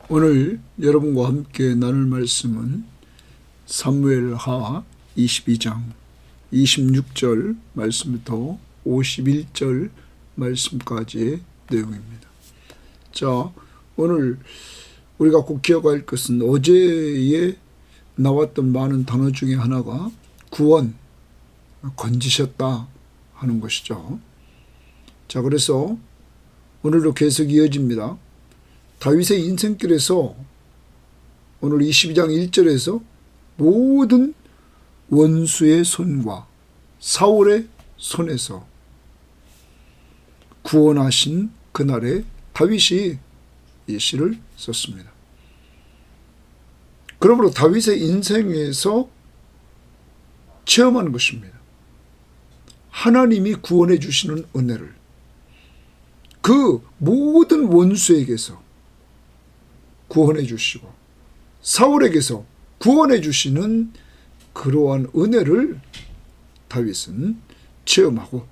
오늘 여러분과 함께 나눌 말씀은 사무엘하 22장 26절 말씀부터 51절 말씀까지의 내용입니다. 자, 오늘 우리가 꼭 기억할 것은 어제에 나왔던 많은 단어 중에 하나가 구원, 건지셨다 하는 것이죠. 자, 그래서 오늘도 계속 이어집니다. 다윗의 인생길에서 오늘 22장 1절에서 모든 원수의 손과 사울의 손에서 구원하신 그날에 다윗이 이 시를 썼습니다. 그러므로 다윗의 인생에서 체험한 것입니다. 하나님이 구원해 주시는 은혜를 그 모든 원수에게서 구원해 주시고 사울에게서 구원해 주시는 그러한 은혜를 다윗은 체험하고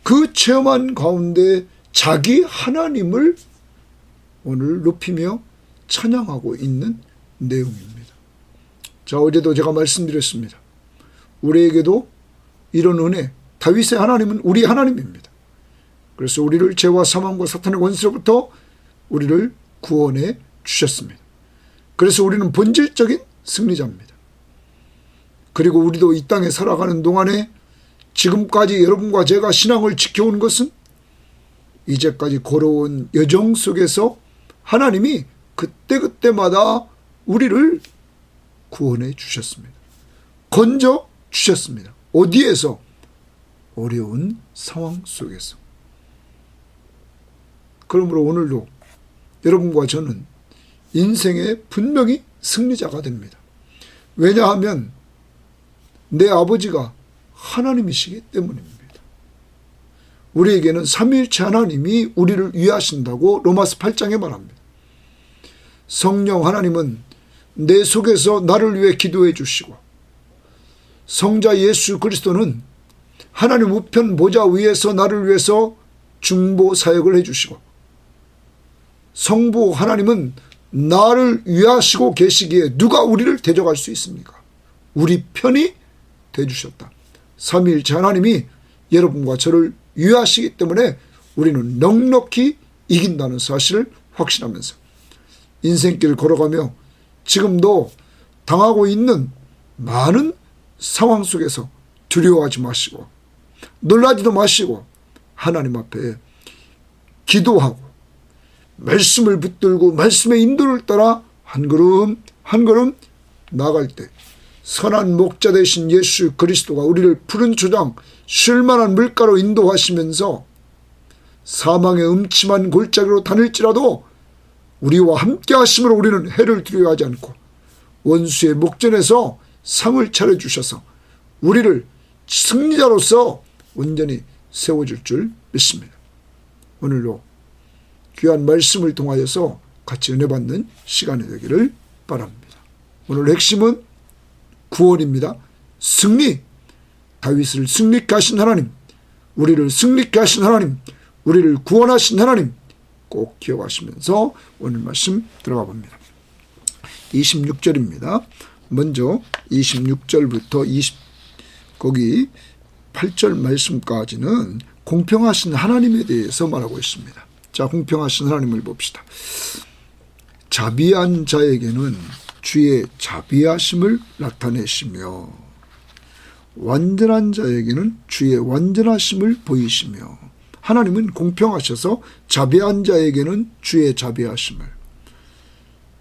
그 체험한 가운데 자기 하나님을 오늘 높이며 찬양하고 있는 내용입니다. 자, 어제도 제가 말씀드렸습니다. 우리에게도 이런 은혜, 다윗의 하나님은 우리 하나님입니다. 그래서 우리를 죄와 사망과 사탄의 원수로부터 우리를 구원해 주셨습니다. 그래서 우리는 본질적인 승리자입니다. 그리고 우리도 이 땅에 살아가는 동안에 지금까지 여러분과 제가 신앙을 지켜온 것은 이제까지 걸어온 여정 속에서 하나님이 그때그때마다 우리를 구원해 주셨습니다. 건져 주셨습니다. 어디에서? 어려운 상황 속에서. 그러므로 오늘도 여러분과 저는 인생에 분명히 승리자가 됩니다. 왜냐하면 내 아버지가 하나님이시기 때문입니다. 우리에게는 삼위일체 하나님이 우리를 위하신다고 로마서 8장에 말합니다. 성령 하나님은 내 속에서 나를 위해 기도해 주시고 성자 예수 그리스도는 하나님 우편 보좌 위에서 나를 위해서 중보 사역을 해 주시고 성부 하나님은 나를 위하시고 계시기에 누가 우리를 대적할 수 있습니까? 우리 편이 되주셨다. 삼위일체 하나님이 여러분과 저를 위하시기 때문에 우리는 넉넉히 이긴다는 사실을 확신하면서 인생길을 걸어가며 지금도 당하고 있는 많은 상황 속에서 두려워하지 마시고 놀라지도 마시고 하나님 앞에 기도하고 말씀을 붙들고 말씀의 인도를 따라 한 걸음 한 걸음 나아갈 때 선한 목자 되신 예수 그리스도가 우리를 푸른 초장 쉴만한 물가로 인도하시면서 사망의 음침한 골짜기로 다닐지라도 우리와 함께 하심으로 우리는 해를 두려워하지 않고 원수의 목전에서 상을 차려주셔서 우리를 승리자로서 온전히 세워줄 줄 믿습니다. 오늘도 귀한 말씀을 통하여서 같이 은혜 받는 시간이 되기를 바랍니다. 오늘 핵심은 구원입니다. 승리, 다윗을 승리케 하신 하나님, 우리를 승리케 하신 하나님, 우리를 구원하신 하나님 꼭 기억하시면서 오늘 말씀 들어가 봅니다. 26절입니다. 먼저 26절부터 거기 8절 말씀까지는 공평하신 하나님에 대해서 말하고 있습니다. 자, 공평하신 하나님을 봅시다. 자비한 자에게는 주의 자비하심을 나타내시며 완전한 자에게는 주의 완전하심을 보이시며 하나님은 공평하셔서 자비한 자에게는 주의 자비하심을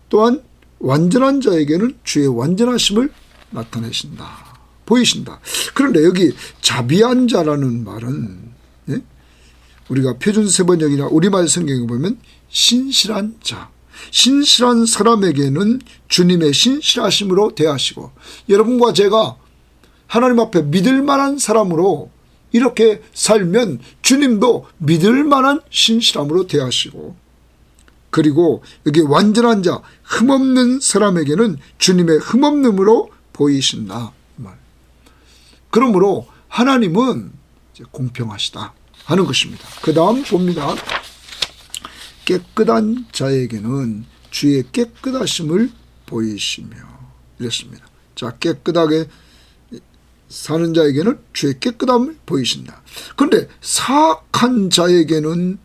또한 완전한 자에게는 주의 완전하심을 나타내신다. 보이신다. 그런데 여기 자비한 자라는 말은 우리가 표준세번역이나 우리말 성경에 보면 신실한 자, 신실한 사람에게는 주님의 신실하심으로 대하시고 여러분과 제가 하나님 앞에 믿을 만한 사람으로 이렇게 살면 주님도 믿을 만한 신실함으로 대하시고 그리고 여기 완전한 자, 흠없는 사람에게는 주님의 흠없음으로 보이신다. 그러므로 하나님은 이제 공평하시다 하는 것입니다. 그 다음 봅니다. 깨끗한 자에게는 주의 깨끗하심을 보이시며 이랬습니다. 자, 깨끗하게 사는 자에게는 주의 깨끗함을 보이신다. 그런데 사악한 자에게는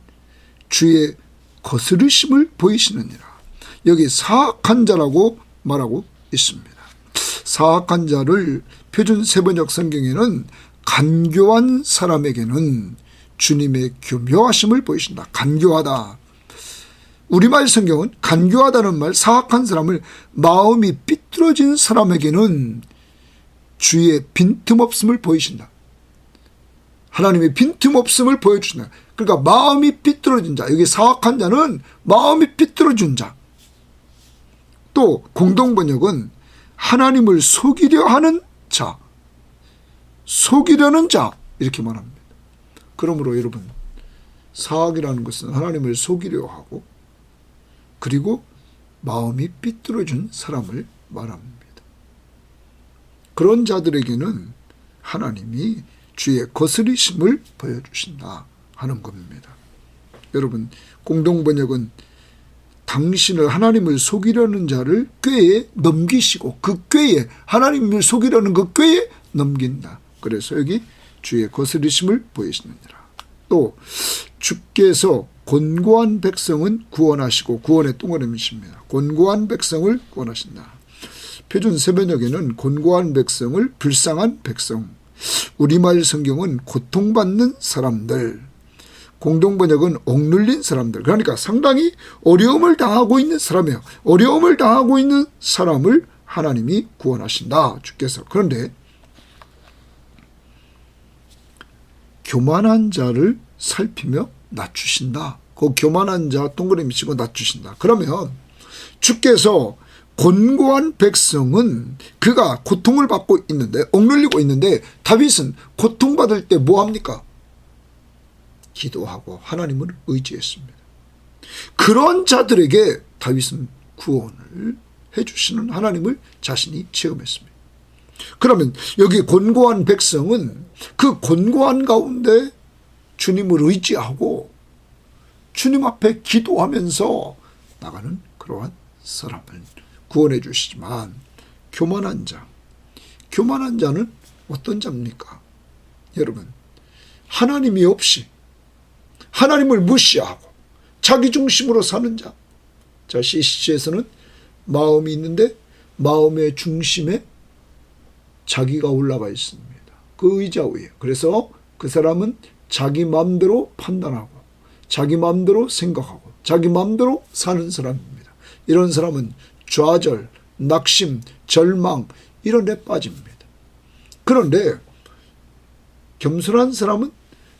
주의 거스르심을 보이시느니라. 여기 사악한 자라고 말하고 있습니다. 사악한 자를 표준 세번역 성경에는 간교한 사람에게는 주님의 교묘하심을 보이신다. 간교하다. 우리말 성경은 간교하다는 말, 사악한 사람을 마음이 삐뚤어진 사람에게는 주의 빈틈없음을 보이신다. 하나님의 빈틈없음을 보여주신다. 그러니까 마음이 삐뚤어진 자, 여기 사악한 자는 마음이 삐뚤어진 자. 또 공동번역은 하나님을 속이려 하는 자, 속이려는 자 이렇게 말합니다. 그러므로 여러분, 사악이라는 것은 하나님을 속이려 하고 그리고 마음이 삐뚤어진 사람을 말합니다. 그런 자들에게는 하나님이 주의 거스리심을 보여주신다 하는 겁니다. 여러분, 공동번역은 당신을 하나님을 속이려는 자를 꾀에 넘기시고 그 꾀에 하나님을 속이려는 그 꾀에 넘긴다. 그래서 여기 주의 거스리심을 보이시느니라. 또 주께서 곤고한 백성은 구원하시고 구원의 동그라미십니다. 곤고한 백성을 구원하신다. 표준 세번역에는 곤고한 백성을 불쌍한 백성, 우리말 성경은 고통받는 사람들, 공동번역은 억눌린 사람들, 그러니까 상당히 어려움을 당하고 있는 사람이에요. 어려움을 당하고 있는 사람을 하나님이 구원하신다, 주께서. 그런데 교만한 자를 살피며 낮추신다. 그 교만한 자 동그라미 치고 낮추신다. 그러면 주께서 곤고한 백성은 그가 고통을 받고 있는데, 억눌리고 있는데, 다윗은 고통받을 때 뭐합니까? 기도하고 하나님을 의지했습니다. 그런 자들에게 다윗은 구원을 해주시는 하나님을 자신이 체험했습니다. 그러면 여기 곤고한 백성은 그 곤고한 가운데 주님을 의지하고 주님 앞에 기도하면서 나가는 그러한 사람을 구원해 주시지만, 교만한 자는 어떤 자입니까? 여러분, 하나님이 없이 하나님을 무시하고 자기 중심으로 사는 자. 자, CC에서는 마음이 있는데 마음의 중심에 자기가 올라가 있습니다. 그 의자 위에. 그래서 그 사람은 자기 마음대로 판단하고 자기 마음대로 생각하고 자기 마음대로 사는 사람입니다. 이런 사람은 좌절, 낙심, 절망 이런 데 빠집니다. 그런데 겸손한 사람은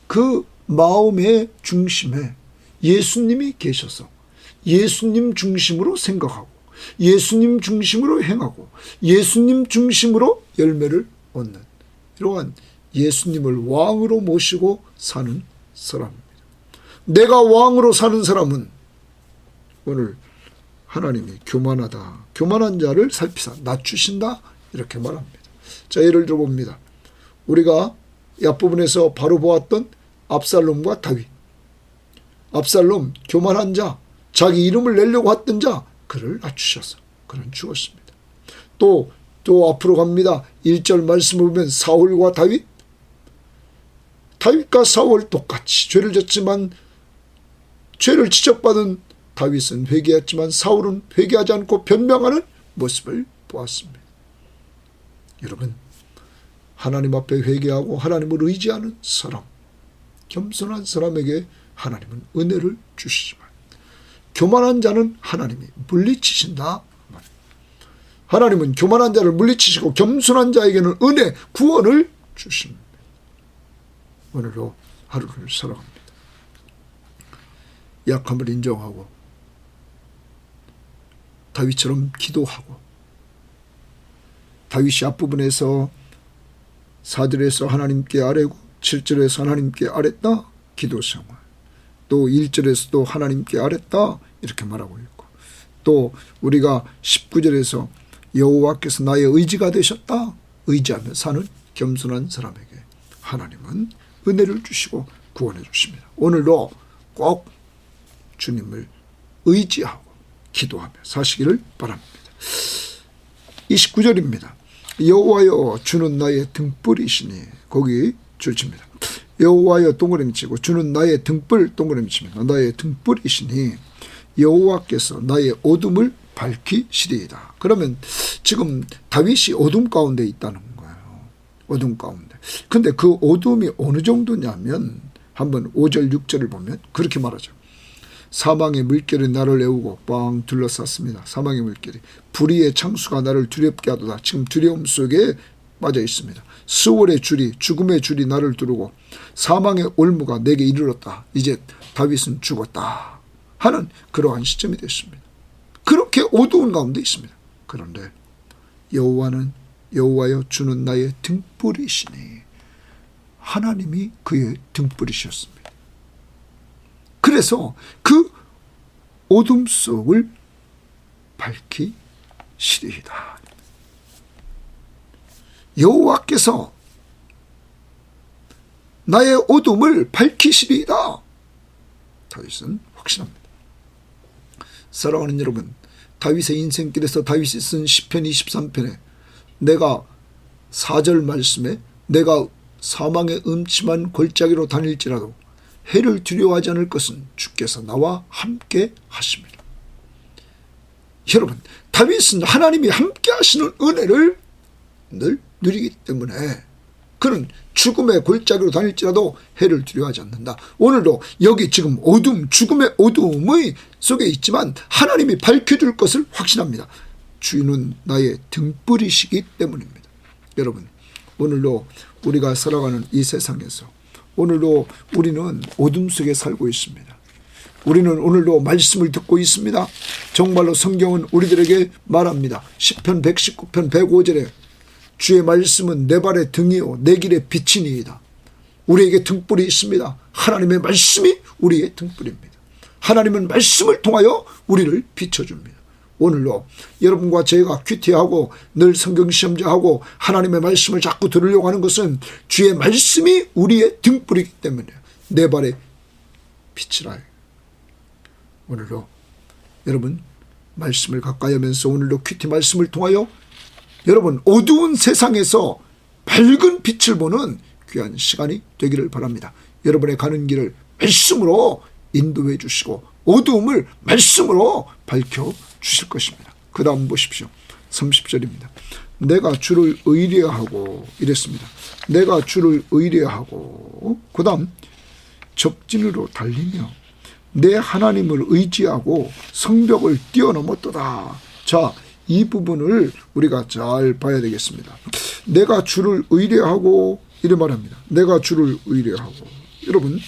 그 마음의 중심에 예수님이 계셔서 예수님 중심으로 생각하고 예수님 중심으로 행하고 예수님 중심으로 열매를 얻는 이러한 예수님을 왕으로 모시고 사는 사람입니다. 내가 왕으로 사는 사람은 오늘 하나님이 교만하다, 교만한 자를 살피사 낮추신다 이렇게 말합니다. 자, 예를 들어봅니다. 우리가 이 앞부분에서 바로 보았던 압살롬과 다윗. 압살롬 교만한 자, 자기 이름을 내려고 했던 자, 그를 낮추셔서 그는 죽었습니다. 또 앞으로 갑니다. 1절 말씀을 보면 사울과 다윗. 다윗과 사울 똑같이 죄를 졌지만 죄를 지적받은 다윗은 회개했지만 사울은 회개하지 않고 변명하는 모습을 보았습니다. 여러분, 하나님 앞에 회개하고 하나님을 의지하는 사람, 겸손한 사람에게 하나님은 은혜를 주시지만 교만한 자는 하나님이 물리치신다. 하나님은 교만한 자를 물리치시고 겸손한 자에게는 은혜, 구원을 주십니다. 오늘도 하루를 살아갑니다. 약함을 인정하고 다윗처럼 기도하고, 다윗이 앞부분에서 4절에서 하나님께 아뢰고 7절에서 하나님께 아뢰다 기도 생활, 또 1절에서도 하나님께 아뢰다 이렇게 말하고 있고, 또 우리가 19절에서 여호와께서 나의 의지가 되셨다 의지하며 사는 겸손한 사람에게 하나님은 은혜를 주시고 구원해 주십니다. 오늘도 꼭 주님을 의지하고 기도하며 사시기를 바랍니다. 29절입니다. 여호와여 주는 나의 등불이시니, 거기 줄칩니다. 여호와여 동그라미 치고 주는 나의 등불 동그라미 칩니다. 나의 등불이시니 여호와께서 나의 어둠을 밝히시리이다. 그러면 지금 다윗이 어둠 가운데 있다는 거예요. 어둠 가운데. 근데 그 어둠이 어느 정도냐면 한번 5절 6절을 보면 그렇게 말하죠. 사망의 물결이 나를 애우고 뻥 둘러쌌습니다. 사망의 물결이. 불의의 창수가 나를 두렵게 하도다. 지금 두려움 속에 빠져 있습니다. 수월의 줄이, 죽음의 줄이 나를 두르고 사망의 올무가 내게 이르렀다. 이제 다윗은 죽었다 하는 그러한 시점이 됐습니다. 그렇게 어두운 가운데 있습니다. 그런데 여호와여 주는 나의 등불이시니, 하나님이 그의 등불이셨습니다. 그래서 그 어둠 속을 밝히시리이다. 여호와께서 나의 어둠을 밝히시리이다. 다윗은 확신합니다. 사랑하는 여러분, 다윗의 인생길에서 다윗이 쓴 시편 23편에 내가 4절 말씀에 내가 사망의 음침한 골짜기로 다닐지라도 해를 두려워하지 않을 것은 주께서 나와 함께 하십니다. 여러분, 다윗은 하나님이 함께 하시는 은혜를 늘 누리기 때문에 그는 죽음의 골짜기로 다닐지라도 해를 두려워하지 않는다. 오늘도 여기 지금 어둠, 죽음의 어둠의 속에 있지만 하나님이 밝혀줄 것을 확신합니다. 주인은 나의 등불이시기 때문입니다. 여러분, 오늘도 우리가 살아가는 이 세상에서 오늘도 우리는 어둠 속에 살고 있습니다. 우리는 오늘도 말씀을 듣고 있습니다. 정말로 성경은 우리들에게 말합니다. 시편 119편 105절에 주의 말씀은 내 발의 등이요 내 길의 빛이니이다. 우리에게 등불이 있습니다. 하나님의 말씀이 우리의 등불입니다. 하나님은 말씀을 통하여 우리를 비춰줍니다. 오늘도 여러분과 제가 큐티하고 늘 성경시험자하고 하나님의 말씀을 자꾸 들으려고 하는 것은 주의 말씀이 우리의 등불이기 때문에 내 발의 빛이라. 오늘도 여러분 말씀을 가까이 하면서 오늘도 큐티 말씀을 통하여 여러분 어두운 세상에서 밝은 빛을 보는 귀한 시간이 되기를 바랍니다. 여러분의 가는 길을 말씀으로 인도해 주시고 어두움을 말씀으로 밝혀 주실 것입니다. 그 다음 보십시오. 30절입니다. 내가 주를 의뢰하고 이랬습니다. 내가 주를 의뢰하고 그 다음 적진으로 달리며 내 하나님을 의지하고 성벽을 뛰어넘었도다. 자, 이 부분을 우리가 잘 봐야 되겠습니다. 내가 주를 의뢰하고 이래 말합니다. 내가 주를 의뢰하고. 여러분,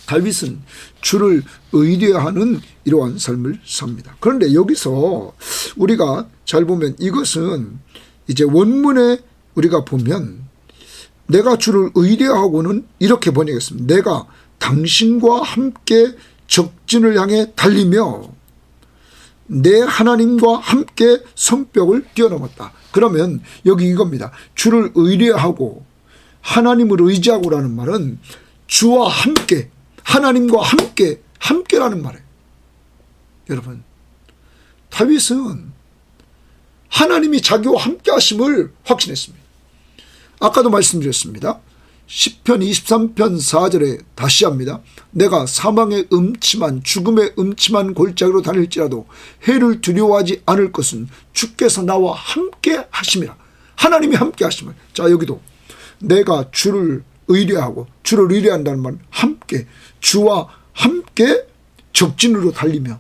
다윗은 주를 의뢰하는 이러한 삶을 삽니다. 그런데 여기서 우리가 잘 보면 이것은 이제 원문에 우리가 보면 내가 주를 의뢰하고는 이렇게 번역했습니다. 내가 당신과 함께 적진을 향해 달리며 내 하나님과 함께 성벽을 뛰어넘었다. 그러면 여기 이겁니다. 주를 의뢰하고 하나님을 의지하고라는 말은 주와 함께, 하나님과 함께라는 말이에요. 여러분, 다윗은 하나님이 자기와 함께 하심을 확신했습니다. 아까도 말씀드렸습니다. 시편 23편 4절에 다시 합니다. 내가 사망의 음침한 죽음의 음침한 골짜기로 다닐지라도 해를 두려워하지 않을 것은 주께서 나와 함께 하심이라. 하나님이 함께 하심을. 자, 여기도 내가 주를 의뢰하고 주를 의뢰한다는 말은 함께, 주와 함께 적진으로 달리며.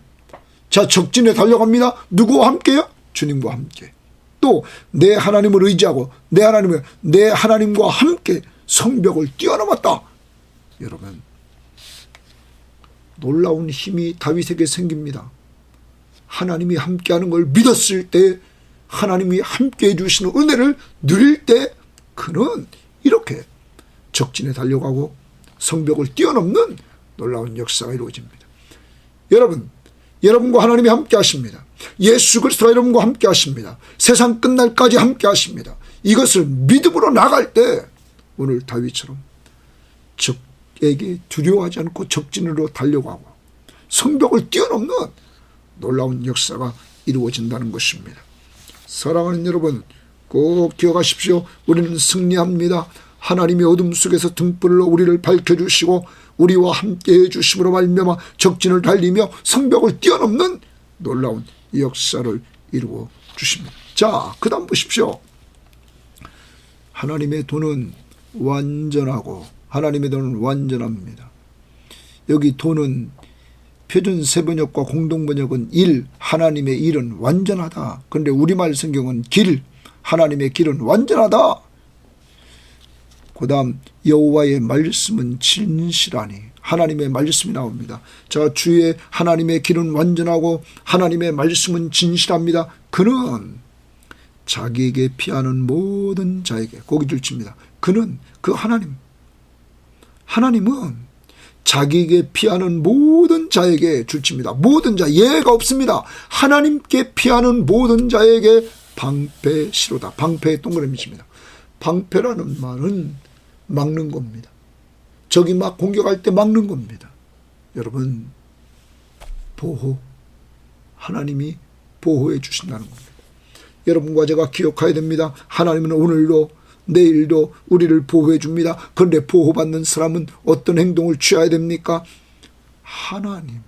자, 적진에 달려갑니다. 누구와 함께요? 주님과 함께. 또 내 하나님을 의지하고 내 하나님과 함께 성벽을 뛰어넘었다. 여러분, 놀라운 힘이 다윗에게 생깁니다. 하나님이 함께하는 걸 믿었을 때, 하나님이 함께해 주시는 은혜를 누릴 때 그는 이렇게 적진에 달려가고 성벽을 뛰어넘는 놀라운 역사가 이루어집니다. 여러분, 여러분과 하나님이 함께 하십니다. 예수 그리스도가 여러분과 함께 하십니다. 세상 끝날까지 함께 하십니다. 이것을 믿음으로 나갈 때 오늘 다윗처럼 적에게 두려워하지 않고 적진으로 달려가고 성벽을 뛰어넘는 놀라운 역사가 이루어진다는 것입니다. 사랑하는 여러분, 꼭 기억하십시오. 우리는 승리합니다. 하나님이 어둠 속에서 등불로 우리를 밝혀주시고 우리와 함께 해주심으로 말미암아 적진을 달리며 성벽을 뛰어넘는 놀라운 역사를 이루어 주십니다. 자, 그 다음 보십시오. 하나님의 도는 완전하고, 하나님의 도는 완전합니다. 여기 도는 표준 세번역과 공동번역은 일, 하나님의 일은 완전하다. 그런데 우리말 성경은 길, 하나님의 길은 완전하다. 그 다음 여호와의 말씀은 진실하니, 하나님의 말씀이 나옵니다. 자, 주의 하나님의 길은 완전하고 하나님의 말씀은 진실합니다. 그는 자기에게 피하는 모든 자에게, 고기를 칩니다. 그는, 그 하나님은 자기에게 피하는 모든 자에게 줄칩니다. 모든 자, 예가 없습니다. 하나님께 피하는 모든 자에게 방패시로다. 방패의 동그라미입니다. 방패라는 말은 막는 겁니다. 적이 막 공격할 때 막는 겁니다. 여러분, 보호, 하나님이 보호해 주신다는 겁니다. 여러분과 제가 기억해야 됩니다. 하나님은 오늘도 내일도 우리를 보호해 줍니다. 그런데 보호받는 사람은 어떤 행동을 취해야 됩니까? 하나님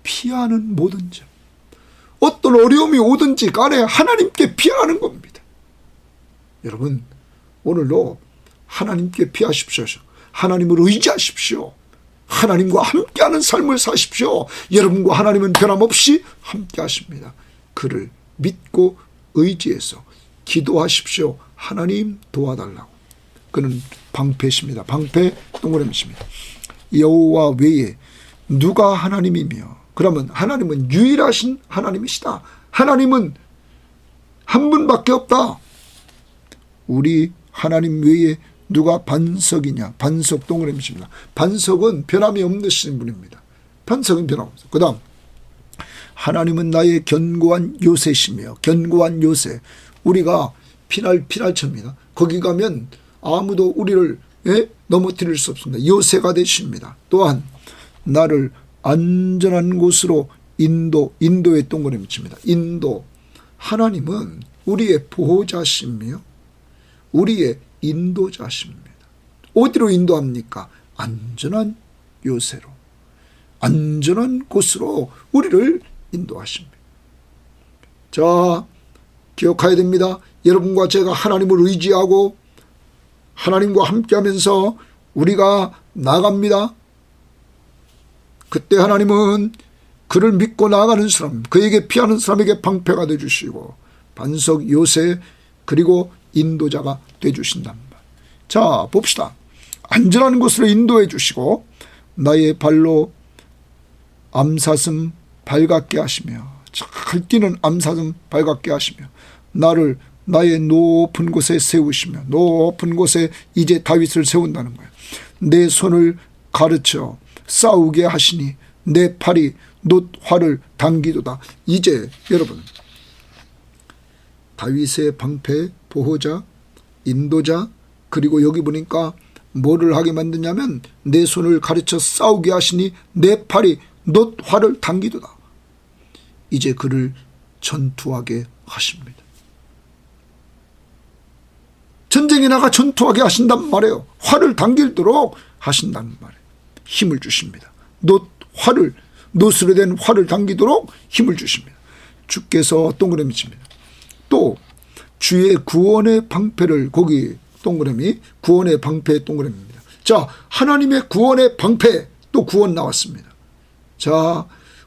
피하는 모든 자, 어떤 어려움이 오든지 간에 하나님께 피하는 겁니다. 여러분, 오늘도 하나님께 피하십시오. 하나님을 의지하십시오. 하나님과 함께하는 삶을 사십시오. 여러분과 하나님은 변함없이 함께하십니다. 그를 믿고 의지해서 기도하십시오. 하나님 도와달라고. 그는 방패십니다. 방패 동그라미십니다. 여호와 외에 누가 하나님이며, 그러면 하나님은 유일하신 하나님이시다. 하나님은 한 분밖에 없다. 우리 하나님 외에 누가 반석이냐. 반석 동그라미십니다. 반석은 변함이 없으신 분입니다. 반석은 변함없어요. 그 다음, 하나님은 나의 견고한 요새시며, 견고한 요새. 우리가 피날처입니다. 거기 가면 아무도 우리를 넘어뜨릴 수 없습니다. 요새가 되십니다. 또한 나를 안전한 곳으로 인도의 동그라미 칩니다. 인도. 하나님은 우리의 보호자시며 우리의 인도자십니다. 어디로 인도합니까? 안전한 요새로, 안전한 곳으로 우리를 인도하십니다. 자, 기억해야 됩니다. 여러분과 제가 하나님을 의지하고 하나님과 함께하면서 우리가 나갑니다. 그때 하나님은 그를 믿고 나아가는 사람, 그에게 피하는 사람에게 방패가 되어주시고 반석, 요새, 그리고 인도자가 되어주신단 말. 자, 봅시다. 안전한 곳으로 인도해 주시고 나의 발로 암사슴 발같게 하시며, 잘 뛰는 암사슴 발같게 하시며 나를 나의 높은 곳에 세우시며, 높은 곳에 이제 다윗을 세운다는 거예요. 내 손을 가르쳐 싸우게 하시니 내 팔이 놋 활을 당기도다. 이제 여러분, 다윗의 방패, 보호자, 인도자, 그리고 여기 보니까 뭐를 하게 만드냐면 내 손을 가르쳐 싸우게 하시니 내 팔이 놋 활을 당기도다. 이제 그를 전투하게 하십니다. 전쟁에 나가 전투하게 하신단 말이에요. 활을 당기도록 하신다는 말이에요. 힘을 주십니다. 놋으로 된 활을 당기도록 힘을 주십니다. 주께서 동그라미 칩니다. 또 주의 구원의 방패를, 거기 동그라미, 구원의 방패 동그라미입니다. 자, 하나님의 구원의 방패, 또 구원 나왔습니다. 자,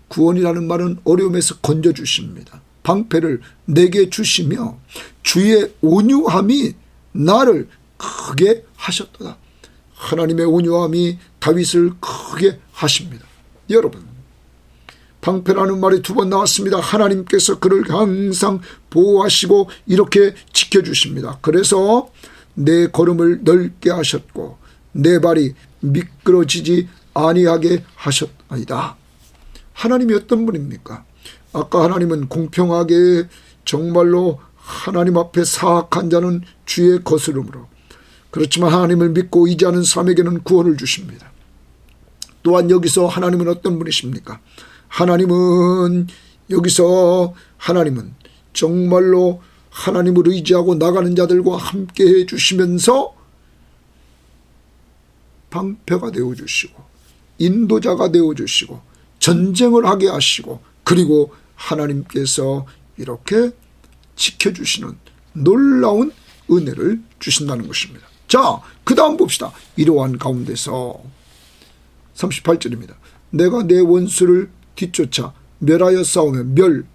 구원이라는 말은 어려움에서 건져주십니다. 방패를 내게 주시며 주의 온유함이 나를 크게 하셨도다. 하나님의 온유함이 다윗을 크게 하십니다. 여러분, 방패라는 말이 두 번 나왔습니다. 하나님께서 그를 항상 보호하시고 이렇게 지켜주십니다. 그래서 내 걸음을 넓게 하셨고 내 발이 미끄러지지 아니하게 하셨나이다. 하나님이 어떤 분입니까? 아까 하나님은 공평하게 정말로 하나님 앞에 사악한 자는 주의 거스름으로, 그렇지만 하나님을 믿고 의지하는 사람에게는 구원을 주십니다. 또한 여기서 하나님은 어떤 분이십니까? 하나님은 여기서 하나님은 정말로 하나님을 의지하고 나가는 자들과 함께 해주시면서 방패가 되어주시고 인도자가 되어주시고 전쟁을 하게 하시고 그리고 하나님께서 이렇게 지켜주시는 놀라운 은혜를 주신다는 것입니다. 자, 그 다음 봅시다. 이러한 가운데서 38절입니다. 내가 내 원수를 뒤쫓아 멸하여 싸우며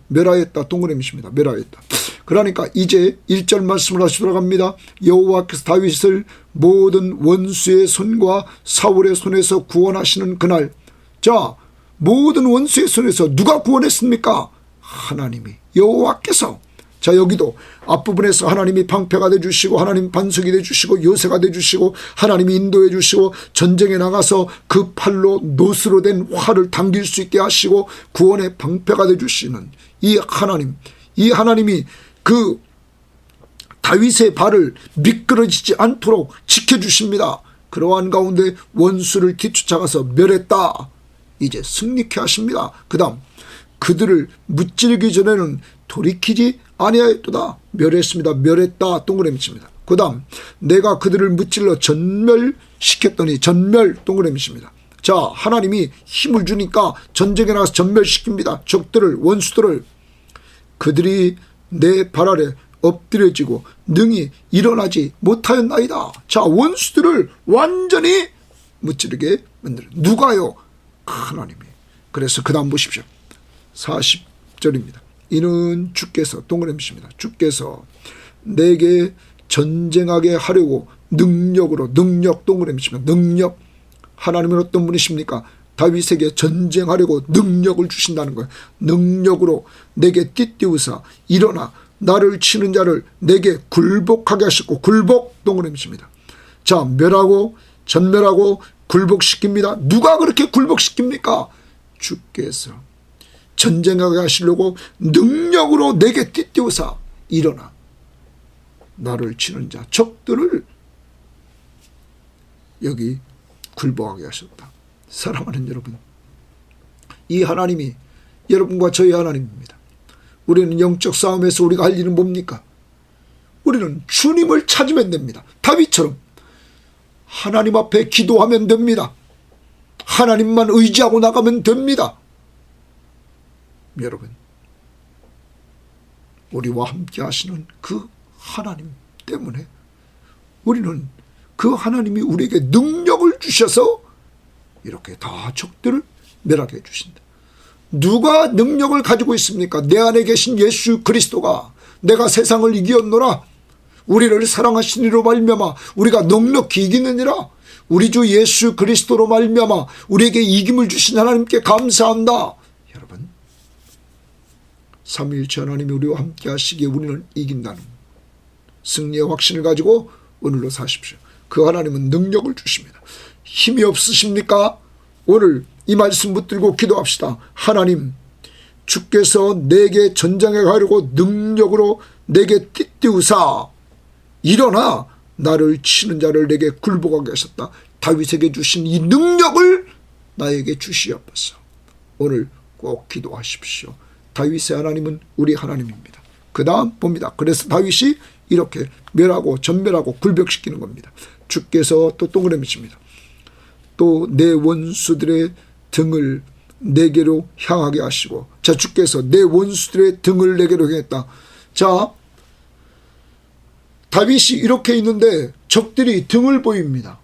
멸하였다. 동그라미십니다. 멸하였다. 그러니까 이제 1절 말씀을 하시도록 합니다. 여호와께서 다윗을 모든 원수의 손과 사울의 손에서 구원하시는 그날. 자, 모든 원수의 손에서 누가 구원했습니까? 하나님이, 여호와께서. 자, 여기도 앞부분에서 하나님이 방패가 되어주시고 하나님 반석이 되어주시고 요새가 되어주시고 하나님이 인도해 주시고 전쟁에 나가서 그 팔로 노스로 된 활을 당길 수 있게 하시고 구원의 방패가 되어주시는 이 하나님이 그 다윗의 발을 미끄러지지 않도록 지켜주십니다. 그러한 가운데 원수를 뒤쫓아가서 멸했다. 이제 승리케 하십니다. 그 다음 그들을 무찌르기 전에는 돌이키지 아니하였도다. 멸했습니다. 멸했다. 동그라미 칩니다. 그 다음 내가 그들을 무찔러 전멸시켰더니 전멸 동그라미 칩니다. 자, 하나님이 힘을 주니까 전쟁에 나가서 전멸시킵니다. 적들을, 원수들을. 그들이 내 발 아래 엎드려지고 능히 일어나지 못하였나이다. 자, 원수들을 완전히 무찌르게 만들어. 누가요? 하나님이. 그래서 그 다음 보십시오. 40절입니다. 이는 주께서 동그라미십니다. 주께서 내게 전쟁하게 하려고 능력 동그라미십니다. 능력. 하나님은 어떤 분이십니까? 다윗에게 전쟁하려고 능력을 주신다는 거예요. 능력으로 내게 띠띠우사 일어나 나를 치는 자를 내게 굴복하게 하셨고, 굴복 동그라미십니다. 자, 멸하고 전멸하고 굴복시킵니다. 누가 그렇게 굴복시킵니까? 주께서 전쟁하게 하시려고 능력으로 내게 띠띠우사 일어나 나를 치는 자 적들을 여기 굴복하게 하셨다. 사랑하는 여러분, 이 하나님이 여러분과 저희 하나님입니다. 우리는 영적 싸움에서 우리가 할 일은 뭡니까? 우리는 주님을 찾으면 됩니다. 다윗처럼 하나님 앞에 기도하면 됩니다. 하나님만 의지하고 나가면 됩니다. 여러분, 우리와 함께 하시는 그 하나님 때문에 우리는 그 하나님이 우리에게 능력을 주셔서 이렇게 다 적들을 멸하게 해주신다. 누가 능력을 가지고 있습니까? 내 안에 계신 예수 그리스도가 내가 세상을 이기었노라. 우리를 사랑하신 이로 말미암아 우리가 넉넉히 이기느니라. 우리 주 예수 그리스도로 말미암아 우리에게 이김을 주신 하나님께 감사한다. 여러분, 삼위일체 하나님이 우리와 함께 하시기에 우리는 이긴다는 승리의 확신을 가지고 오늘로 사십시오. 그 하나님은 능력을 주십니다. 힘이 없으십니까? 오늘 이 말씀 붙들고 기도합시다. 하나님, 주께서 내게 전쟁에 가려고 능력으로 내게 띠띠우사 일어나 나를 치는 자를 내게 굴복하게 하셨다. 다윗에게 주신 이 능력을 나에게 주시옵소서. 오늘 꼭 기도하십시오. 다윗의 하나님은 우리 하나님입니다. 그 다음 봅니다. 그래서 다윗이 이렇게 멸하고 전멸하고 굴복시키는 겁니다. 주께서 또 동그라미 칩니다. 또 내 원수들의 등을 내게로 향하게 하시고, 자, 주께서 내 원수들의 등을 내게로 향했다. 자, 다윗이 이렇게 있는데 적들이 등을 보입니다.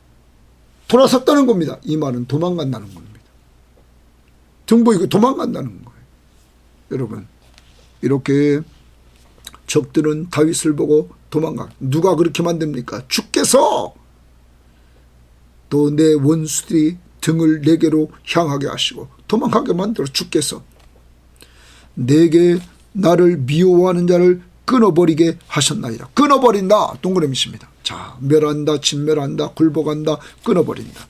돌아섰다는 겁니다. 이 말은 도망간다는 겁니다. 등 보이고 도망간다는 거예요. 여러분, 이렇게 적들은 다윗을 보고 도망가. 누가 그렇게 만듭니까? 주께서 또 내 원수들이 등을 내게로 향하게 하시고 도망가게 만들어 주께서 내게 나를 미워하는 자를 끊어버리게 하셨나이다. 끊어버린다. 동그라미십니다. 자, 멸한다, 진멸한다, 굴복한다, 끊어버린다.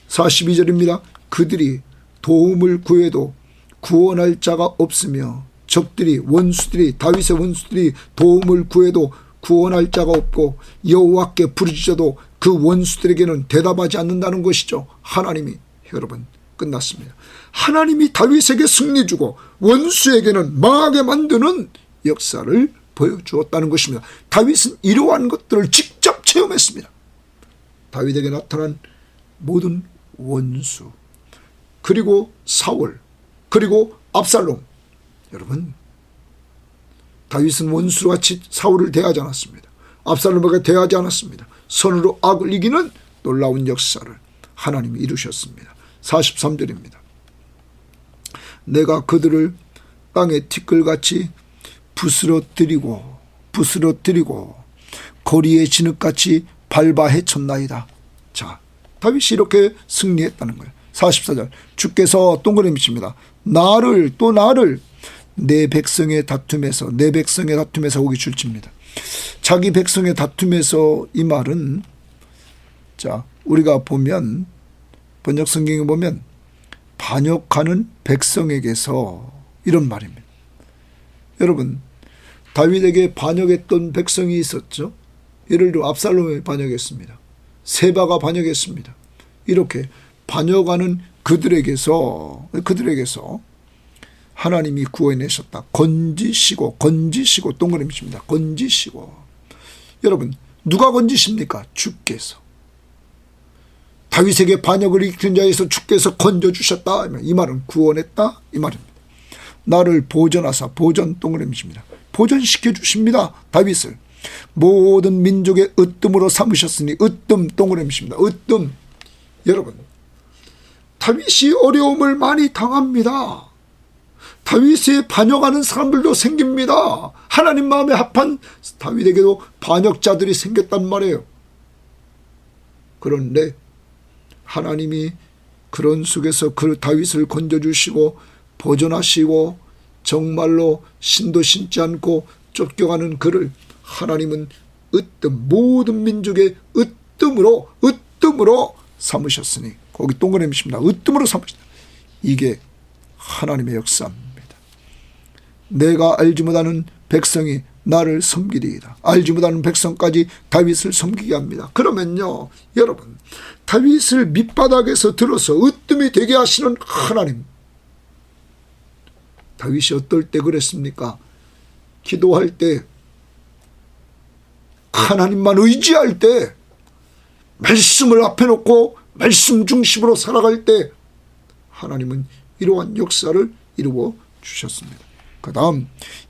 42절입니다. 그들이 도움을 구해도 구원할 자가 없으며 적들이 원수들이 다윗의 원수들이 도움을 구해도 구원할 자가 없고 여호와께 부르짖어도 그 원수들에게는 대답하지 않는다는 것이죠. 하나님이 여러분 끝났습니다. 하나님이 다윗에게 승리 주고 원수에게는 망하게 만드는 역사를 보여주었다는 것입니다. 다윗은 이러한 것들을 직접 체험했습니다. 다윗에게 나타난 모든 원수, 그리고 사울, 그리고 압살롬. 여러분, 다윗은 원수와 같이 사울을 대하지 않았습니다. 압살롬에게 대하지 않았습니다. 선으로 악을 이기는 놀라운 역사를 하나님이 이루셨습니다. 43절입니다. 내가 그들을 땅에 티끌같이 부스러뜨리고 거리에 진흙같이 밟아 헤쳤나이다. 자, 다윗이 이렇게 승리했다는 거예요. 44절, 주께서 동그라미 칩니다. 나를 내 백성의 다툼에서 거기 줄칩니다. 자기 백성의 다툼에서, 이 말은, 자, 우리가 보면 번역 성경에 보면 반역하는 백성에게서, 이런 말입니다. 여러분, 다윗에게 반역했던 백성이 있었죠. 예를 들어 압살롬이 반역했습니다. 세바가 반역했습니다. 이렇게 반역하는 그들에게서 하나님이 구원해내셨다. 건지시고 동그라미 칩니다. 건지시고. 여러분, 누가 건지십니까? 주께서. 다윗에게 반역을 일으킨 자에서 주께서 건져주셨다. 이 말은 구원했다, 이 말입니다. 나를 보전하사, 보전 동그라미 칩니다. 보전시켜 주십니다. 다윗을 모든 민족의 으뜸으로 삼으셨으니, 으뜸 동그라미 칩니다. 으뜸. 여러분, 다윗이 어려움을 많이 당합니다. 다윗에 반역하는 사람들도 생깁니다. 하나님 마음에 합한 다윗에게도 반역자들이 생겼단 말이에요. 그런데 하나님이 그런 속에서 그 다윗을 건져주시고 보존하시고, 정말로 신도 신지 않고 쫓겨가는 그를 하나님은 으뜸, 모든 민족의 으뜸으로 삼으셨으니, 거기 동그라미 칩니다. 으뜸으로 삼으셨다. 이게 하나님의 역사입니다. 내가 알지 못하는 백성이 나를 섬기리이다. 알지 못하는 백성까지 다윗을 섬기게 합니다. 그러면요, 여러분, 다윗을 밑바닥에서 들어서 으뜸이 되게 하시는 하나님. 다윗이 어떨 때 그랬습니까? 기도할 때, 하나님만 의지할 때, 말씀을 앞에 놓고 말씀 중심으로 살아갈 때 하나님은 이러한 역사를 이루어 주셨습니다. 그 다음,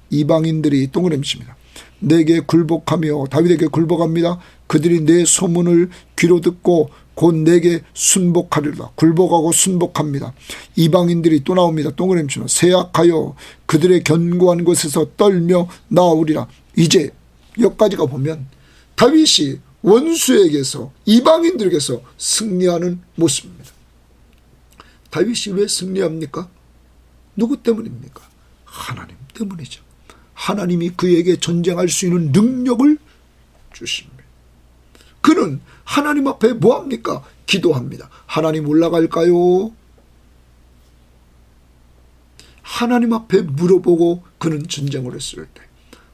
이방인들이 동그라미 칩니다. 내게 굴복하며, 다윗에게 굴복합니다. 그들이 내 소문을 귀로 듣고 곧 내게 순복하리라. 굴복하고 순복합니다. 이방인들이 또 나옵니다. 동그라미 칩니다. 세약하여 그들의 견고한 곳에서 떨며 나오리라. 이제 여기까지가 보면 다윗이 원수에게서, 이방인들에게서 승리하는 모습입니다. 다윗이 왜 승리합니까? 누구 때문입니까? 하나님 때문이죠. 하나님이 그에게 전쟁할 수 있는 능력을 주십니다. 그는 하나님 앞에 뭐합니까? 기도합니다. 하나님 올라갈까요? 하나님 앞에 물어보고 그는 전쟁을 했을 때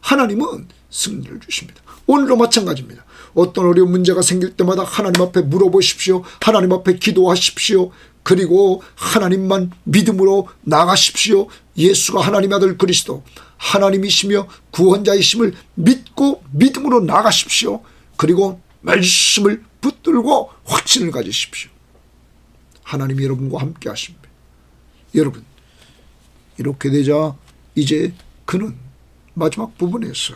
하나님은 승리를 주십니다. 오늘도 마찬가지입니다. 어떤 어려운 문제가 생길 때마다 하나님 앞에 물어보십시오. 하나님 앞에 기도하십시오. 그리고 하나님만 믿음으로 나가십시오. 예수가 하나님의 아들 그리스도, 하나님이시며 구원자이심을 믿고 믿음으로 나가십시오. 그리고 말씀을 붙들고 확신을 가지십시오. 하나님이 여러분과 함께 하십니다. 여러분, 이렇게 되자 이제 그는 마지막 부분에서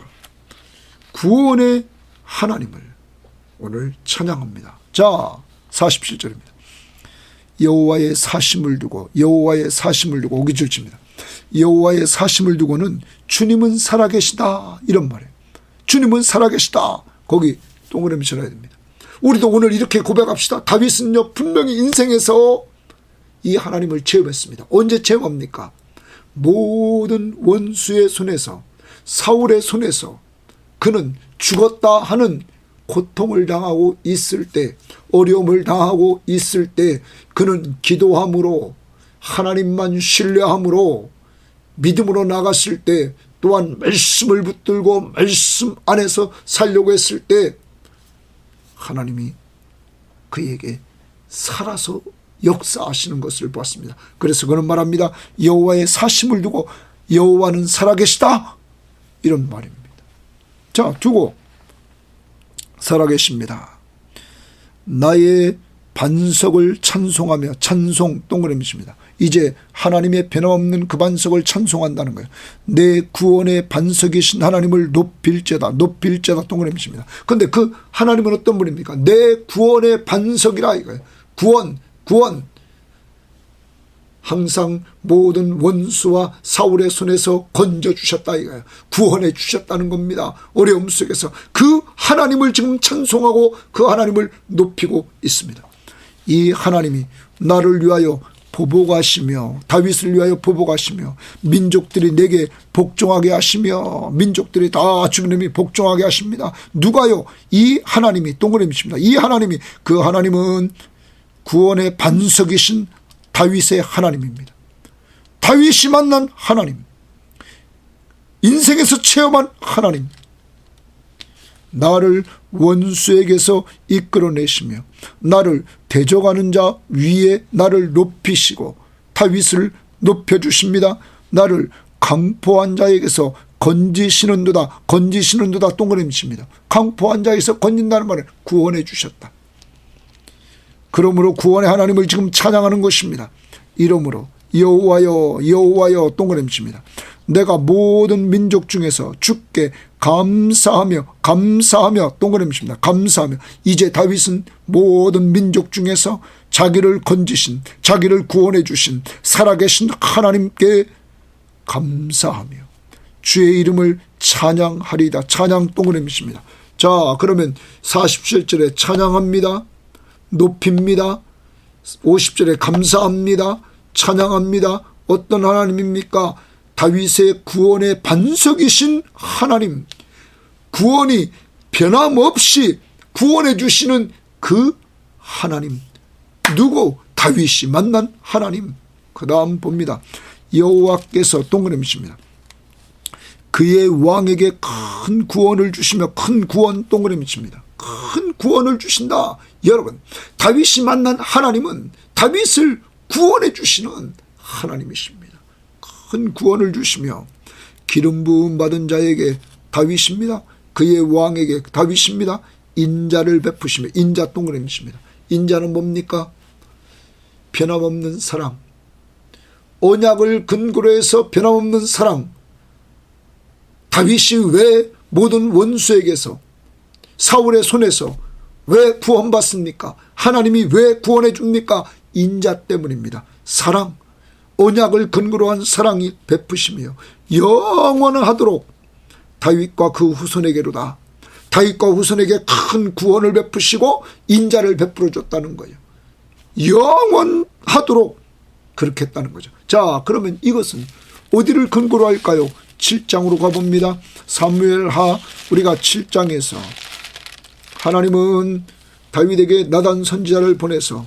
구원의 하나님을 오늘 찬양합니다. 자, 47절입니다. 여호와의 사심을 두고 오기 줄칩니다. 여호와의 사심을 두고는 주님은 살아계시다, 이런 말이에요. 주님은 살아계시다. 거기 동그라미 쳐놔야 됩니다. 우리도 오늘 이렇게 고백합시다. 다윗은요, 분명히 인생에서 이 하나님을 체험했습니다. 언제 체험합니까? 모든 원수의 손에서, 사울의 손에서 그는 죽었다 하는 고통을 당하고 있을 때, 어려움을 당하고 있을 때 그는 기도함으로, 하나님만 신뢰함으로, 믿음으로 나갔을 때, 또한 말씀을 붙들고 말씀 안에서 살려고 했을 때 하나님이 그에게 살아서 역사하시는 것을 보았습니다. 그래서 그는 말합니다. 여호와의 사심을 두고 여호와는 살아계시다, 이런 말입니다. 자, 두고 살아계십니다. 나의 반석을 찬송하며, 찬송 동그라미입니다. 이제 하나님의 변함없는 그 반석을 찬송한다는 거예요. 내 구원의 반석이신 하나님을 높일죄다, 높일죄다 동그라미입니다. 그런데 그 하나님은 어떤 분입니까? 내 구원의 반석이라 이거예요. 구원. 항상 모든 원수와 사울의 손에서 건져주셨다 이거예요. 구원해 주셨다는 겁니다. 어려움 속에서 그 하나님을 지금 찬송하고 그 하나님을 높이고 있습니다. 이 하나님이 나를 위하여 보복하시며, 다윗을 위하여 보복하시며, 민족들이 내게 복종하게 하시며, 민족들이 다 주님이 복종하게 하십니다. 누가요? 이 하나님이, 동그라미입니다. 이 하나님이, 그 하나님은 구원의 반석이신 다윗의 하나님입니다. 다윗이 만난 하나님, 인생에서 체험한 하나님, 나를 원수에게서 이끌어내시며 나를 대적하는 자 위에 나를 높이시고 다윗을 높여주십니다. 나를 강포한 자에게서 건지시는도다, 건지시는도다 동그라미입니다. 강포한 자에게서 건진다는 말은 구원해 주셨다. 그러므로 구원의 하나님을 지금 찬양하는 것입니다. 이러므로 여호와여 여호와여 동그라미입니다. 내가 모든 민족 중에서 주께 감사하며 동그라미입니다. 감사하며. 이제 다윗은 모든 민족 중에서 자기를 건지신, 자기를 구원해 주신 살아계신 하나님께 감사하며 주의 이름을 찬양하리이다. 찬양 동그라미입니다. 자, 그러면 47절에 찬양합니다, 높입니다. 50절에 감사합니다, 찬양합니다. 어떤 하나님입니까? 다윗의 구원의 반석이신 하나님, 구원이 변함없이 구원해 주시는 그 하나님, 누구? 다윗이 만난 하나님. 그 다음 봅니다. 여호와께서 동그라미입니다. 그의 왕에게 큰 구원을 주시며, 큰 구원 동그라미입니다. 큰 구원을 주신다. 여러분, 다윗이 만난 하나님은 다윗을 구원해 주시는 하나님이십니다. 큰 구원을 주시며 기름 부음 받은 자에게 다윗입니다. 그의 왕에게 다윗입니다. 인자를 베푸시며, 인자 동그라미입니다. 인자는 뭡니까? 변함없는 사랑, 언약을 근거로 해서 변함없는 사랑. 다윗이 왜 모든 원수에게서, 사울의 손에서 왜 구원받습니까? 하나님이 왜 구원해 줍니까? 인자 때문입니다. 사랑, 언약을 근거로 한 사랑이 베푸시며 영원하도록 다윗과 그 후손에게로다. 다윗과 후손에게 큰 구원을 베푸시고 인자를 베풀어 줬다는 거예요. 영원하도록 그렇게 했다는 거죠. 자, 그러면 이것은 어디를 근거로 할까요? 7장으로 가봅니다. 사무엘하 우리가 7장에서 하나님은 다윗에게 나단 선지자를 보내서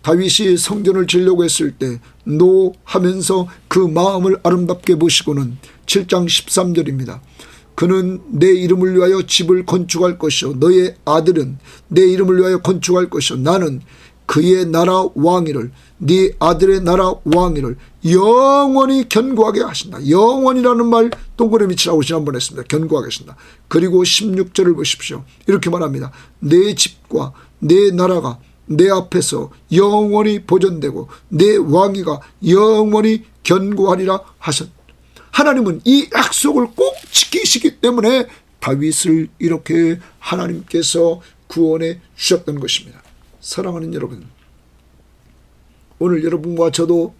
다윗이 성전을 지으려고 했을 때 노하면서 그 마음을 아름답게 보시고는 7장 13절입니다. 그는 내 이름을 위하여 집을 건축할 것이요 너의 아들은 내 이름을 위하여 건축할 것이요 나는 그의 나라 왕위를, 네 아들의 나라 왕위를 영원히 견고하게 하신다. 영원이라는 말 동그라미 치라고 지난번에 했습니다. 견고하게 하신다. 그리고 16절을 보십시오. 이렇게 말합니다. 내 집과 내 나라가 내 앞에서 영원히 보존되고 내 왕위가 영원히 견고하리라 하셨다. 하나님은 이 약속을 꼭 지키시기 때문에 다윗을 이렇게 하나님께서 구원해 주셨던 것입니다. 사랑하는 여러분, 오늘 여러분과 저도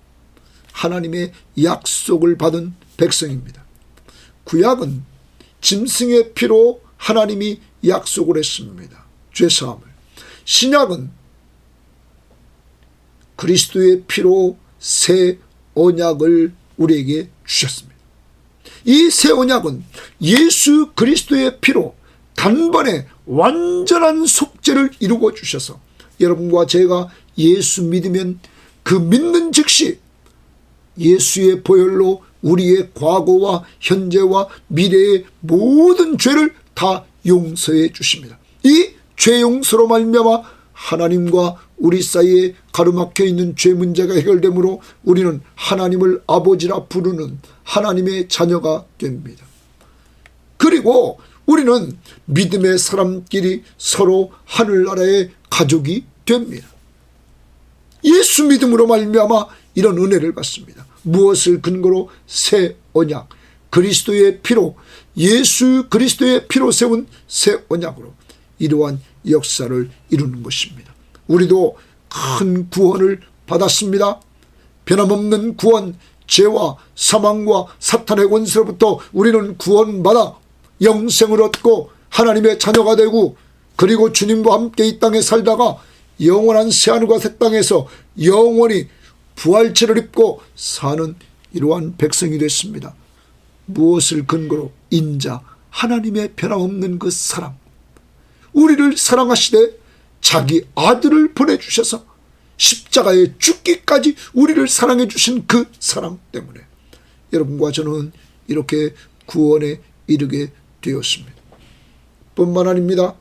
하나님의 약속을 받은 백성입니다. 구약은 짐승의 피로 하나님이 약속을 했습니다. 죄사함을. 신약은 그리스도의 피로 새 언약을 우리에게 주셨습니다. 이 새 언약은 예수 그리스도의 피로 단번에 완전한 속죄를 이루어 주셔서 여러분과 제가 예수 믿으면 그 믿는 즉시 예수의 보혈로 우리의 과거와 현재와 미래의 모든 죄를 다 용서해 주십니다. 이 죄 용서로 말미암아 하나님과 우리 사이에 가로막혀 있는 죄 문제가 해결되므로 우리는 하나님을 아버지라 부르는 하나님의 자녀가 됩니다. 그리고 우리는 믿음의 사람끼리 서로 하늘나라의 가족이 됩니다. 예수 믿음으로 말미암아 이런 은혜를 받습니다. 무엇을 근거로? 새 언약, 그리스도의 피로, 예수 그리스도의 피로 세운 새 언약으로 이러한 역사를 이루는 것입니다. 우리도 큰 구원을 받았습니다. 변함없는 구원, 죄와 사망과 사탄의 권세로부터 우리는 구원받아 영생을 얻고 하나님의 자녀가 되고, 그리고 주님과 함께 이 땅에 살다가 영원한 새하늘과 새 땅에서 영원히 부활체를 입고 사는 이러한 백성이 됐습니다. 무엇을 근거로? 인자, 하나님의 변함없는 그 사랑, 우리를 사랑하시되 자기 아들을 보내주셔서 십자가에 죽기까지 우리를 사랑해 주신 그 사랑 때문에 여러분과 저는 이렇게 구원에 이르게 되었습니다. 뿐만 아닙니다.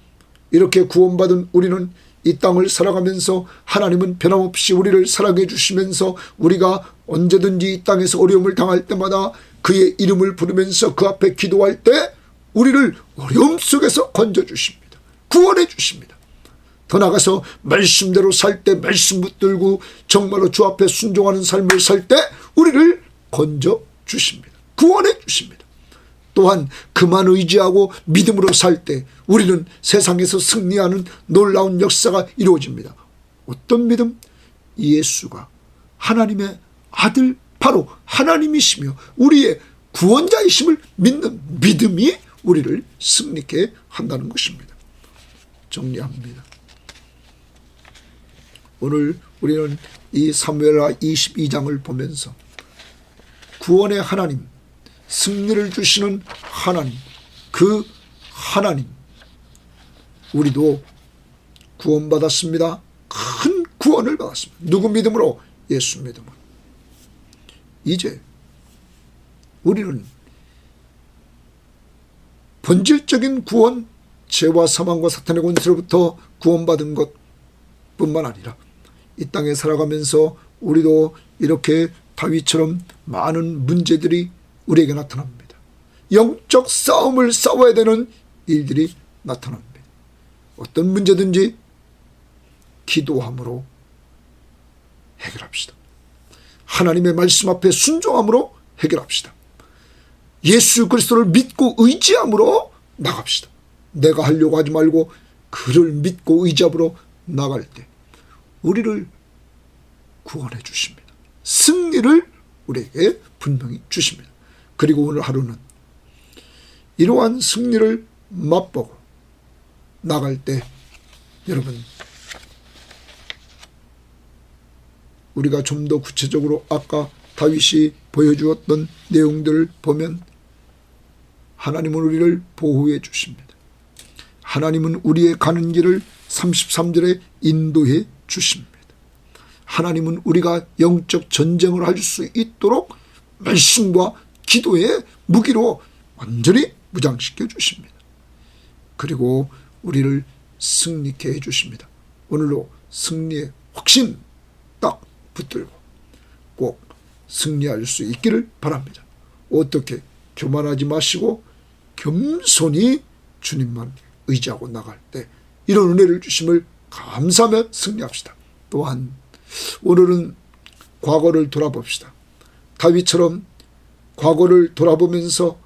이렇게 구원받은 우리는 이 땅을 살아가면서 하나님은 변함없이 우리를 사랑해 주시면서 우리가 언제든지 이 땅에서 어려움을 당할 때마다 그의 이름을 부르면서 그 앞에 기도할 때 우리를 어려움 속에서 건져주십니다. 구원해 주십니다. 더 나아가서 말씀대로 살 때, 말씀 붙들고 정말로 주 앞에 순종하는 삶을 살 때 우리를 건져주십니다. 구원해 주십니다. 또한 그만 의지하고 믿음으로 살 때 우리는 세상에서 승리하는 놀라운 역사가 이루어집니다. 어떤 믿음? 예수가 하나님의 아들, 바로 하나님이시며 우리의 구원자이심을 믿는 믿음이 우리를 승리케 한다는 것입니다. 정리합니다. 오늘 우리는 이 사무엘하 22장을 보면서 구원의 하나님, 승리를 주시는 하나님, 그 하나님, 우리도 구원받았습니다. 큰 구원을 받았습니다. 누구 믿음으로? 예수 믿음으로. 이제 우리는 본질적인 구원, 죄와 사망과 사탄의 권세로부터 구원받은 것뿐만 아니라 이 땅에 살아가면서 우리도 이렇게 다윗처럼 많은 문제들이 우리에게 나타납니다. 영적 싸움을 싸워야 되는 일들이 나타납니다. 어떤 문제든지 기도함으로 해결합시다. 하나님의 말씀 앞에 순종함으로 해결합시다. 예수 그리스도를 믿고 의지함으로 나갑시다. 내가 하려고 하지 말고 그를 믿고 의지함으로 나갈 때 우리를 구원해 주십니다. 승리를 우리에게 분명히 주십니다. 그리고 오늘 하루는 이러한 승리를 맛보고 나갈 때 여러분, 우리가 좀 더 구체적으로 아까 다윗이 보여주었던 내용들을 보면 하나님은 우리를 보호해 주십니다. 하나님은 우리의 가는 길을 33절에 인도해 주십니다. 하나님은 우리가 영적 전쟁을 할 수 있도록 말씀과 기도의 무기로 완전히 무장시켜 주십니다. 그리고 우리를 승리케 해 주십니다. 오늘로 승리의 확신 딱 붙들고 꼭 승리할 수 있기를 바랍니다. 어떻게? 교만하지 마시고 겸손히 주님만 의지하고 나갈 때 이런 은혜를 주심을 감사하며 승리합시다. 또한 오늘은 과거를 돌아봅시다. 다윗처럼 과거를 돌아보면서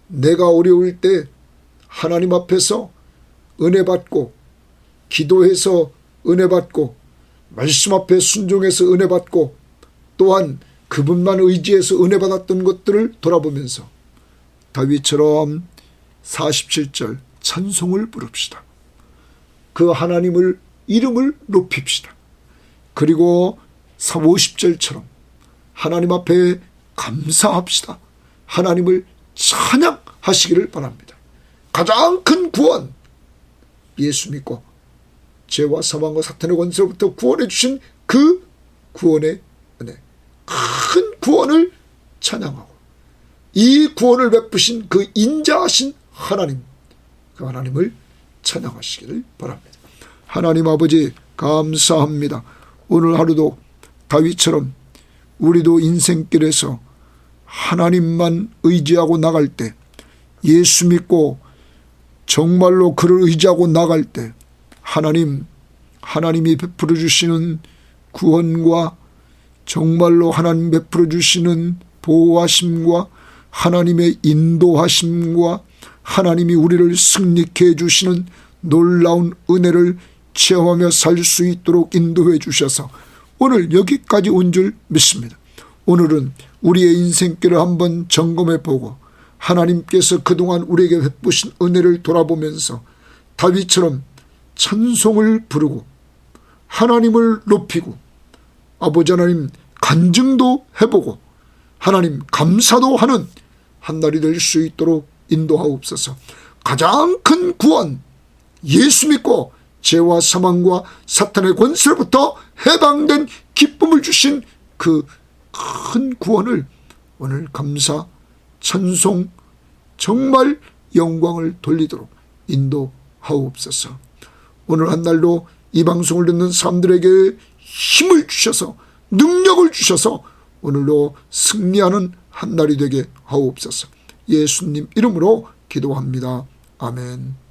내가 어려울 때 하나님 앞에서 은혜 받고 기도해서 은혜 받고 말씀 앞에 순종해서 은혜 받고 또한 그분만 의지해서 은혜 받았던 것들을 돌아보면서 다윗처럼 47절 찬송을 부릅시다. 그 하나님을 이름을 높입시다. 그리고 50절처럼 하나님 앞에 감사합시다. 하나님을 찬양하시기를 바랍니다. 가장 큰 구원, 예수 믿고 죄와 사망과 사탄의 권세로부터 구원해 주신 그 구원의 은혜, 큰 구원을 찬양하고 이 구원을 베푸신 그 인자하신 하나님, 그 하나님을 찬양하시기를 바랍니다. 하나님 아버지, 감사합니다. 오늘 하루도 다윗처럼 우리도 인생길에서 하나님만 의지하고 나갈 때, 예수 믿고 정말로 그를 의지하고 나갈 때 하나님이 베풀어 주시는 구원과 정말로 하나님 베풀어 주시는 보호하심과 하나님의 인도하심과 하나님이 우리를 승리케 해주시는 놀라운 은혜를 체험하며 살 수 있도록 인도해 주셔서 오늘 여기까지 온 줄 믿습니다. 오늘은 우리의 인생길을 한번 점검해 보고 하나님께서 그동안 우리에게 베푸신 은혜를 돌아보면서 다윗처럼 찬송을 부르고 하나님을 높이고 아버지 하나님 간증도 해보고 하나님 감사도 하는 한 날이 될 수 있도록 인도하옵소서. 가장 큰 구원, 예수 믿고 죄와 사망과 사탄의 권세로부터 해방된 기쁨을 주신 그 큰 구원을 오늘 감사, 찬송, 정말 영광을 돌리도록 인도하옵소서. 오늘 한 날도 이 방송을 듣는 사람들에게 힘을 주셔서 능력을 주셔서 오늘도 승리하는 한 날이 되게 하옵소서. 예수님 이름으로 기도합니다. 아멘.